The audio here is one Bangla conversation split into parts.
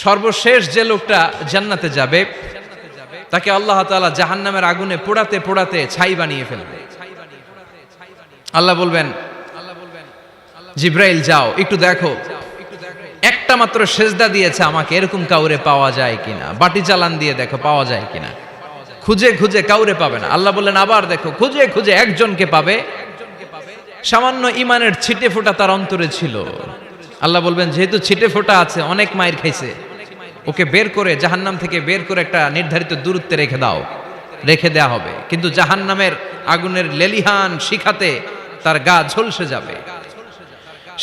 সর্বশেষ যে লোকটা জান্নাতে যাবে তাকে আল্লাহ তাআলা জাহান্নামের আগুনে পোড়াতে পোড়াতে ছাই বানিয়ে ফেলবে। আল্লাহ বলবেন, জিব্রাইল যাও একটু দেখো, একটা মাত্র সেজদা দিয়েছে আমাকে, এরকম কাউরে পাওয়া যায় কিনা। বাটি চালান দিয়ে দেখো পাওয়া যায় কিনা। খুঁজে খুঁজে কাউরে পাবে না। আল্লাহ বললেন আবার দেখো, খুঁজে খুঁজে একজনকে পাবে, সামান্য ইমানের ছিটে ফোঁটা তার অন্তরে ছিল। আল্লাহ বলবেন যেহেতু ছিটে ফোঁটা আছে, অনেক মায়ের খাইছে, ওকে বের করে জাহান্নাম থেকে বের করে একটা নির্ধারিত দূরত্বে রেখে দাও। রেখে দেয়া হবে, কিন্তু জাহান্নামের আগুনের লেলিহান শিখাতে তার গা ঝলসে যাবে।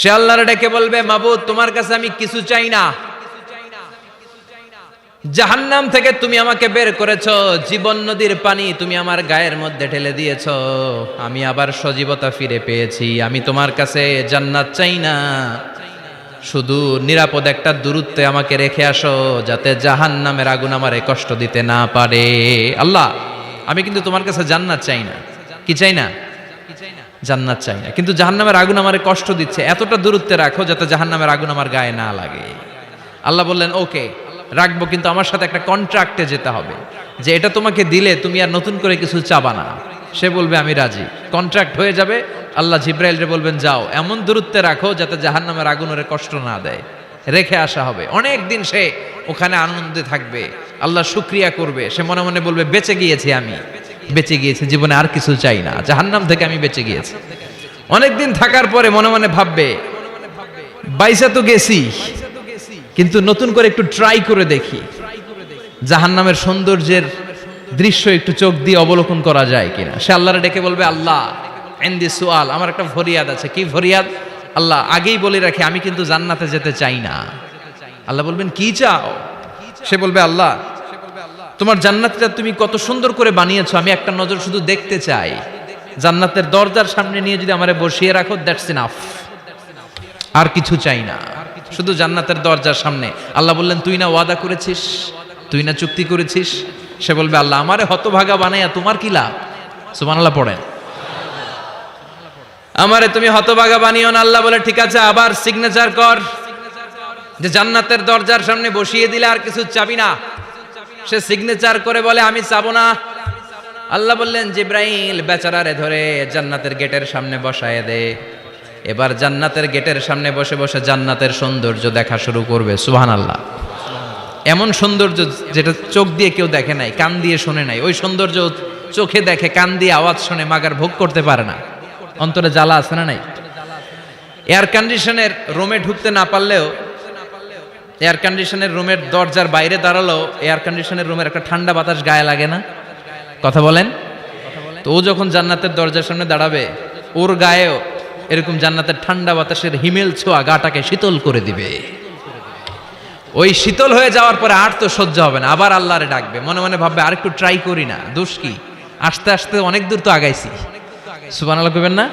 সে আল্লাহর ডেকে বলবে, মাবুদ তোমার কাছে আমি কিছু চাই না, জাহান্নাম থেকে তুমি আমাকে বের করেছো, জীবন নদীর পানি তুমি আমার গায়ের মধ্যে ঢেলে দিয়েছো, আমি আবার সজীবতা ফিরে পেয়েছি। আমি তোমার কাছে জান্নাত চাই না, শুধু নিরাপদ একটা দূরত্বে আমাকে রেখে আসো, যাতে জাহান্নামের আগুন আমারে কষ্ট দিতে না পারে। আল্লাহ আমি কিন্তু তোমার কাছে জান্নাত চাই না। কি চাই না? জান্নাত চাই না, কিন্তু জাহান্নামের আগুন আমারে কষ্ট দিচ্ছে, এতটা দূরত্বে রাখো যাতে জাহান্নামের আগুন আমার গায়ে না লাগে। আল্লাহ বললেন ওকে রাখবো, কিন্তু আমার সাথে একটা কন্ট্রাক্টে যেতে হবে, যে এটা তোমাকে দিলে তুমি আর নতুন করে কিছু চাবা না। সে বলবে আমি রাজি, কন্ট্রাক্ট হয়ে যাবে। আল্লাহ জিব্রাইলরে বলবেন যাও এমন দূরত্বে রাখো যাতে জাহান্নামের আগুন ওরে কষ্ট না দেয়। রেখে আসা হবে, অনেক দিন সে ওখানে আনন্দে থাকবে, আল্লাহ শুকরিয়া করবে। সে মনে মনে বলবে বেঁচে গিয়েছি, আমি বেঁচে গিয়েছি, জীবনে আর কিছু চাই না, জাহান্নাম থেকে আমি বেঁচে গিয়েছি। অনেকদিন থাকার পরে মনে মনে ভাববে বাইসা তো গেছি, কিন্তু নতুন করে একটু ট্রাই করে দেখি, জাহান্নামের সৌন্দর্যের দৃশ্য একটু চোখ দিয়ে অবলোকন করা যায় কিনা। সে আল্লাহরে ডেকে বলবে আল্লাহ ইনদি সুআল, আমার একটা ফরিয়াদ আছে। কি ফরিয়াদ? আল্লাহ আগেই বলে রাখি আমি কিন্তু জান্নাতে যেতে চাই না। আল্লাহ বলবেন কি চাও? সে বলবে আল্লাহ তোমার জান্নাতটা তুমি কত সুন্দর করে বানিয়েছো, আমি একটা নজর শুধু দেখতে চাই। জান্নাতের দরজার সামনে নিয়ে যদি আমারে বসিয়ে রাখো, দ্যাটস ইনাফ, আর কিছু চাই না, শুধু জান্নাতের দরজার সামনে। আল্লাহ বললেন তুই না ওয়াদা করেছিস, তুই না চুক্তি করেছিস। সে বলবে আল্লাহ আমারে হতভাগা বানাইয়া তোমার কি লাভ? সুবহানাল্লাহ পড়েন। আমারে তুমি হতভাগা বানিও না। আল্লাহ বলে ঠিক আছে, আবার সিগনেচার কর যে জান্নাতের দরজার সামনে বসিয়ে দিলে আর কিছু চাবি না। সে সিগনেচার করে বলে আমি চাবো না। আল্লাহ বললেন জিব্রাইল বেচারারে ধরে জান্নাতের গেটের সামনে বসায় দে। এবার জান্নাতের গেটের সামনে বসে বসে জান্নাতের সৌন্দর্য দেখা শুরু করবে। সুবহানাল্লাহ। এমন সৌন্দর্য যেটা চোখ দিয়ে কেউ দেখে নাই, কান দিয়ে শোনে নাই। ওই সৌন্দর্য চোখে দেখে, কান দিয়ে আওয়াজ শুনে, মাগার ভোগ করতে পারে না। অন্তরে জ্বালা আছে না নাই? এয়ার কন্ডিশনের রুমে ঢুকতে না পারলেও, এয়ার কন্ডিশনের রুমের দরজার বাইরে দাঁড়ালো, এয়ার কন্ডিশনের রুমের একটা ঠান্ডা বাতাস গায়ে লাগে না? কথা বলেন তো। ও যখন জান্নাতের দরজার সামনে দাঁড়াবে, ওর গায়েও এরকম জান্নাতের ঠান্ডা বাতাসের হিমেল ছোঁয়া গাটাকে শীতল করে দিবে। ওই শীতল হয়ে যাওয়ার পরে আর তো সহ্য হবে না, আবার আল্লাহরে ডাকবে। মনে মনে ভাববে আর একটু ট্রাই করি না, দোষ কি, আস্তে আস্তে অনেক দূর তো আগাইছি। সুবহানাল্লাহ কইবেন না?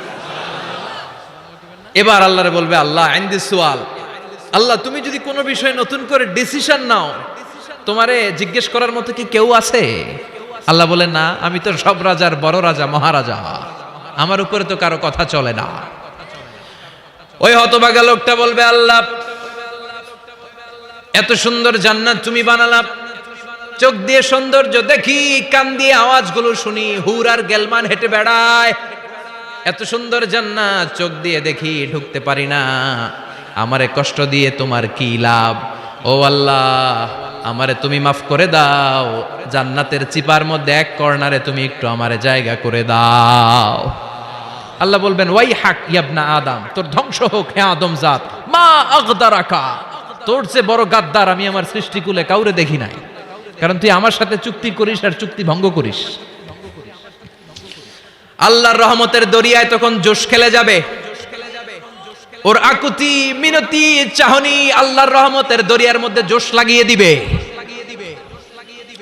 এবার আল্লাহরে বলবে আল্লাহ ইনদি সুআল, আল্লাহ তুমি যদি কোনো বিষয়ে নতুন করে ডিসিশন নাও, তোমারে জিজ্ঞেস করার মতো কি কেউ আছে? আল্লাহ বলে না, আমি তো সব রাজার বড় রাজা, মহারাজা, আমার উপরে তো কারো কথা চলে না। ওই হতভাগা লোকটা বলবে আল্লাহ এত সুন্দর জান্নাত তুমি বানালা, চোখ দিয়ে সৌন্দর্য দেখি, কান দিয়ে আওয়াজগুলো শুনি, হুর আর গেলমান হেঁটে বেড়ায়, এত সুন্দর জান্নাত চোখ দিয়ে দেখি, ঢুকতে পারি না, আমারে কষ্ট দিয়ে তোমার কি লাভ? ও আল্লাহ আমারে তুমি মাফ করে দাও, জান্নাতের চিপার মধ্যে এক কর্নারে তুমি একটু আমারে জায়গা করে দাও। আল্লাহ বলবেন ওয়াই হাক ইয়াবনা আদম, তোর ধ্বংস হোক হে আদম জাত, মা আগদারাকা, তোর চেয়ে বড় গাদ্দার আমি আমার সৃষ্টিকুলে কাউরে দেখি নাই, কারণ তুই আমার সাথে চুক্তি করিস আর চুক্তি ভঙ্গ করিস। আল্লাহর রহমতের দরিয়ায় তখন জোশ খেলে যাবে, ওর আকুতি মিনতি চাহনি আল্লাহর রহমতের দরিয়ার মধ্যে জোশ লাগিয়ে দিবে।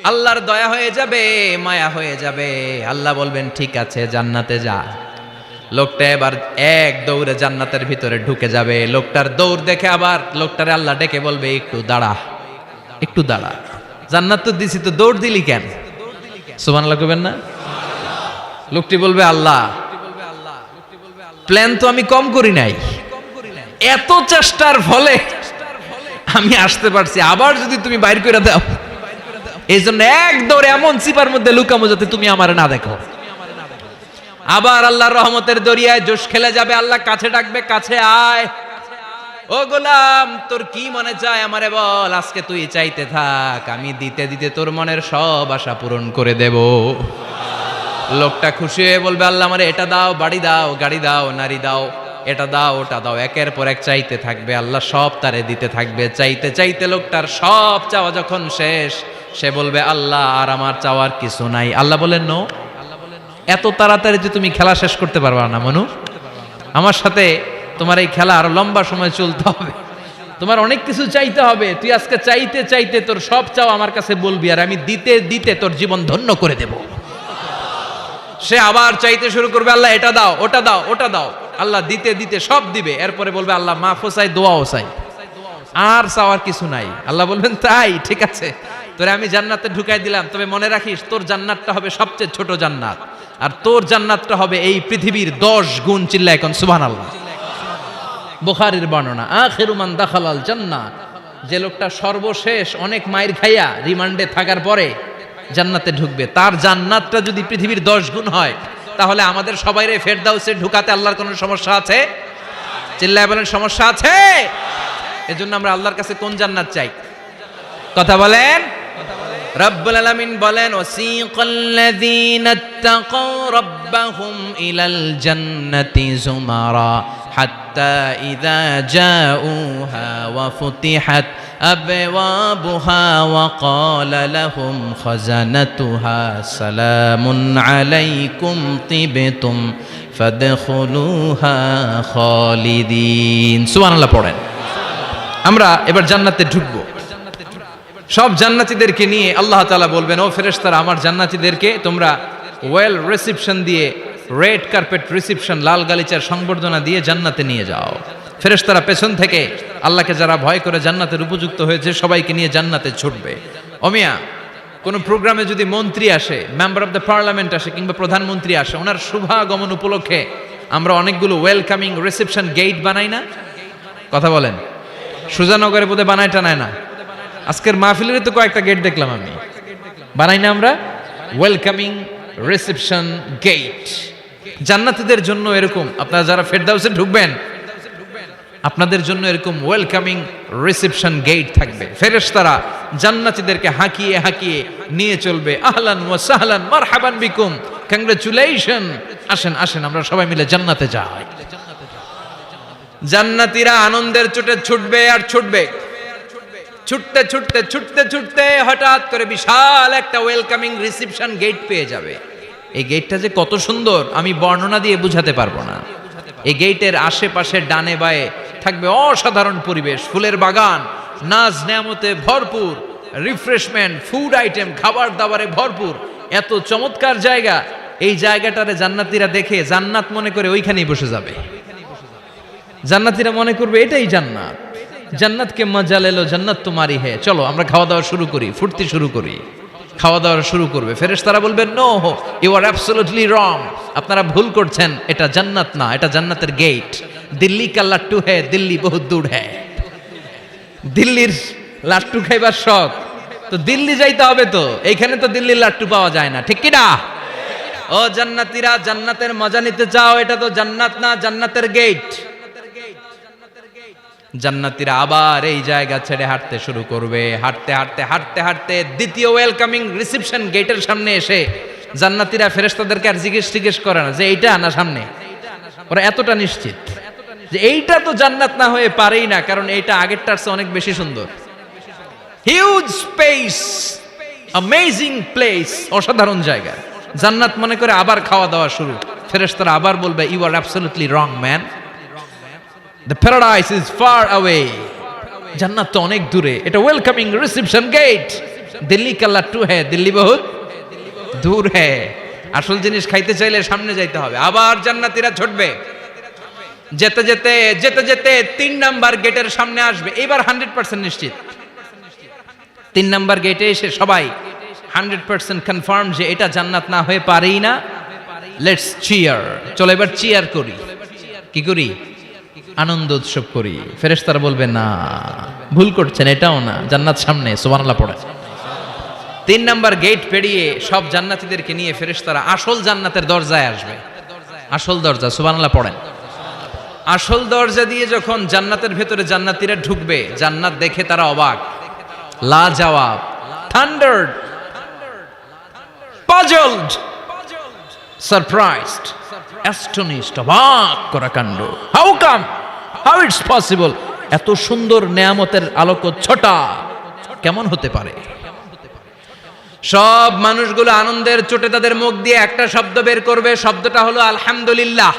আল্লাহর দয়া হয়ে যাবে, মায়া হয়ে যাবে। আল্লাহ বলবেন ঠিক আছে জান্নাতে যা। লোকটা এবার এক দৌড়ে জান্নাতের ভিতরে ঢুকে যাবে। লোকটার দৌড় দেখে আবার লোকটারে আল্লাহ ডেকে বলবে একটু দাঁড়া, একটু দাঁড়া, জান্নাত তো দিছি, তো দৌড় দিলি কেন? সুবহানাল্লাহ কইবেন না? লোকটি বলবে আল্লাহ প্ল্যান তো আমি কম করি নাই, এত চেষ্টার ফলে আমি আসতে পারছি, আবার যদি তুমি বাইর করে দাও, এই জন্য এক দৌড়ে এমন চিপার মধ্যে লুকামো যাতে তুমি আমার না দেখো। আবার আল্লাহর রহমতের দরিয়ায় জোশ খেলে যাবে, আল্লাহ কাছে ডাকবে, কাছে আয়, ও গোলাম তোর কি মনে চায় আমারে বল, আজকে তুই চাইতে থাক, আমি দিতে দিতে তোর মনের সব আশা পূরণ করে দেব। লোকটা খুশি হয়ে বলবে, আল্লাহ আমারে এটা দাও, বাড়ি দাও, গাড়ি দাও, নারী দাও, এটা দাও, ওটা দাও, একের পর এক চাইতে থাকবে, আল্লাহ সব তারে দিতে থাকবে। চাইতে চাইতে লোকটার সব চাওয়া যখন শেষ, সে বলবে, আল্লাহ আর আমার চাওয়ার কিছু নাই। আল্লাহ বলেন, নো, এত তাড়াতাড়ি যে তুমি খেলা শেষ করতে পারবা না মনু, আমার সাথে তোমার এই খেলা আরো লম্বা সময় চলতে হবে, তোমার অনেক কিছু চাইতে হবে। তুই আজকে চাইতে চাইতে তোর সব চাও আমার কাছে বলবি, আর আমি দিতে দিতে তোর জীবন ধন্য করে দেব। সে আবার চাইতে শুরু করবে, আল্লাহ এটা দাও, ওটা দাও, ওটা দাও, আল্লাহ দিতে দিতে সব দিবে। এরপরে বলবে, আল্লাহ মাফও চাই, দোয়াও চাই, আর চাওয়ার কিছু নাই। আল্লাহ বলবেন, তাই ঠিক আছে, তোরে আমি জান্নাতে ঢুকাই দিলাম, তবে মনে রাখিস তোর জান্নাতটা হবে সবচেয়ে ছোট জান্নাত, আর তোর জান্নাতটা হবে এই পৃথিবীর 10 গুণ। চিল্লায় এখন সুবহানাল্লাহ। বুখারীর বর্ণনা, আখিরু মান দাখালাল জান্নাহ, যে লোকটা সর্বশেষ অনেক মাইর খাইয়া রিমান্ডে থাকার পরে জান্নাতে ঢুকবে, তার জান্নাতটা যদি পৃথিবীর 10 গুণ হয়, তাহলে আমাদের সবাইরে ফেরদাউসে ঢুকাতে আল্লাহর কোনো সমস্যা আছে? চিল্লায় বলেন, সমস্যা আছে? এজন্য আমরা আল্লাহর কাছে কোন জান্নাত চাই? কথা বলেন। রব্বুল আলামিন বলেন, ওয়াসিকাল্লাযীনা ইত্তাকাউ রাব্বাহুম ইলাল জান্নাতি যুমারা হাত্তা ইযা জাউহা ওয়া ফুতিহাত আবওয়াবুহা ওয়া ক্বালা লাহুম খাজানাতুহা সালামুন আলাইকুম তিবতুম ফাদখুলুহা খালিদিন। সুবহানাল্লাহ পড়েন। আমরা এবার জান্নাতে ঢুকবো। সব জান্নাতীদেরকে নিয়ে আল্লাহ তাআলা বলবেন, ও ফেরেশতারা, আমার জান্নাতীদেরকে তোমরা ওয়েল রিসেপশন দিয়ে, রেড কার্পেট রিসেপশন, লাল গালিচার সংবর্ধনা দিয়ে জান্নাতে নিয়ে যাও। ফেরেশতারা পেছন থেকে আল্লাহকে যারা ভয় করে জান্নাতের উপযুক্ত হয়েছে সবাইকে নিয়ে জান্নাতে ছুটবে। ওমিয়া, কোন প্রোগ্রামে যদি মন্ত্রী আসে, মেম্বার অফ দ্য পার্লামেন্ট আসে, কিংবা প্রধানমন্ত্রী আসে, ওনার শুভাগমন উপলক্ষে আমরা অনেকগুলো ওয়েলকামিং রিসেপশন গেট বানাই না? কথা বলেন। সুজানগরে বোধহয় বানায় টানায় না? আজকের মাহফিলের তো কয়েকটা গেট দেখলাম আমি, বানাই না আমরা? Welcoming reception gate. জান্নাতীদের জন্য এরকম, আপনারা যারা ফেরদাউসে ঢুকবেন আপনাদের জন্য এরকম ওয়েলকামিং রিসেপশন গেট থাকবে। ফেরেশতারা জান্নাতীদেরকে হাঁকিয়ে হাঁকিয়ে নিয়ে চলবে, আহলান ওয়া সাহলান মারহাবান বিকুম, কংগ্রাচুলেশন, আসেন আসেন আমরা সবাই মিলে জান্নাতে যাই। জান্নাতীরা আনন্দের চোটে ছুটবে আর ছুটবে, ছুটতে ছুটতে ছুটতে ছুটতে হঠাৎ করে বিশাল একটা ওয়েলকামিং রিসেপশন গেট পেয়ে যাবে। এই গেটটা যে কত সুন্দর আমি বর্ণনা দিয়ে বুঝাতে পারবো না। এই গেটের আশেপাশে ডানে বায়ে থাকবে অসাধারণ পরিবেশ, ফুলের বাগান, নাজ নেয়ামতে ভরপুর, রিফ্রেশমেন্ট, ফুড আইটেম, খাবার দাবারে ভরপুর, এত চমৎকার জায়গা। এই জায়গাটারে জান্নাতীরা দেখে জান্নাত মনে করে ওইখানেই বসে যাবে। জান্নাতীরা মনে করবে এটাই জান্নাত, জান্নাতকে মজা লেলো, জান্নাত তোমারই হে, চলো আমরা খাওয়া দাওয়া শুরু করি, ফুর্তি শুরু করি। খাওয়া দাওয়া শুরু করবে। ফেরেশতারা বলবেন, no, you are absolutely wrong, আপনারা ভুল করছেন, এটা জান্নাত না, এটা জান্নাতের গেট। দিল্লি কা লাট্টু হে, দিল্লি বহুত দূর হে। দিল্লির লাট্টু খাইবার শখ, তো দিল্লি যাইতে হবে, তো এইখানে তো দিল্লির লাট্টু পাওয়া যায় না, ঠিক কি না? ও জান্নাতীরা, জান্নাতের মজা নিতে চাও? এটা তো জান্নাত না, জান্নাতের গেট। জান্নাতীরা আবার এই জায়গা ছেড়ে হাঁটতে শুরু করবে। হাঁটতে হাঁটতে হাঁটতে হাঁটতে দ্বিতীয় ওয়েলকামিং রিসেপশন গেটের সামনে এসে জান্নাতীরা ফেরেশতাদেরকে আর জিজ্ঞেস করে না যে এইটা না সামনে, ওরা এতটা নিশ্চিত যে এইটা তো জান্নাত না হয়ে পারেই না, কারণ এইটা আগেরটার চেয়ে অনেক বেশি সুন্দর। হিউজ স্পেস, অ্যামেজিং প্লেস, অসাধারণ জায়গা। জান্নাত মনে করে আবার খাওয়া দাওয়া শুরু। ফেরেশতারা আবার বলবে, you are absolutely wrong man, the paradise is far away, জান্নাত তো অনেক দূরে, এটা ওয়েলকামিং রিসেপশন গেট। দিল্লি কা লাট্টু হে, দিল্লি বহুত দূর হে। আসল জিনিস খাইতে চাইলে সামনে যাইতে হবে। আবার জান্নাতীরা ছুটবে, যেতে যেতে যেতে যেতে 3 নাম্বার গেটের সামনে আসবে। এবার 100% নিশ্চিত। 3 নাম্বার গেটে এসে সবাই 100% কনফার্ম যে এটা জান্নাত না হয়ে পারেই না। লেটস চিয়ার, চলো এবার চিয়ার করি। কি করি? আনন্দ উৎসব করি, ফেরেশতারা বলবে না, ভুল করছেন, এটাও না, জান্নাত সামনে, সুবহানাল্লাহ পড়ে। 3 নাম্বার গেট পেরিয়ে সব জান্নাতীদেরকে নিয়ে ফেরেশতারা আসল জান্নাতের দরজায় আসবে। আসল দরজা, সুবহানাল্লাহ পড়েন। আসল দরজা দিয়ে যখন জান্নাতের ভেতরে জান্নাতীরা ঢুকবে, জান্নাত দেখে তারা অবাক, লাজবাব, থান্ডার্ড, পাজলড, সারপ্রাইজড, অ্যাস্টনিশড, অবাক করা কাণ্ড। How come, how it's possible, এত সুন্দর নেয়ামতের আলোকচ্ছটা কেমন হতে পারে? সব মানুষগুলো আনন্দের চোটে তাদের মুখ দিয়ে একটা শব্দ বের করবে, শব্দটা হলো আলহামদুলিল্লাহ।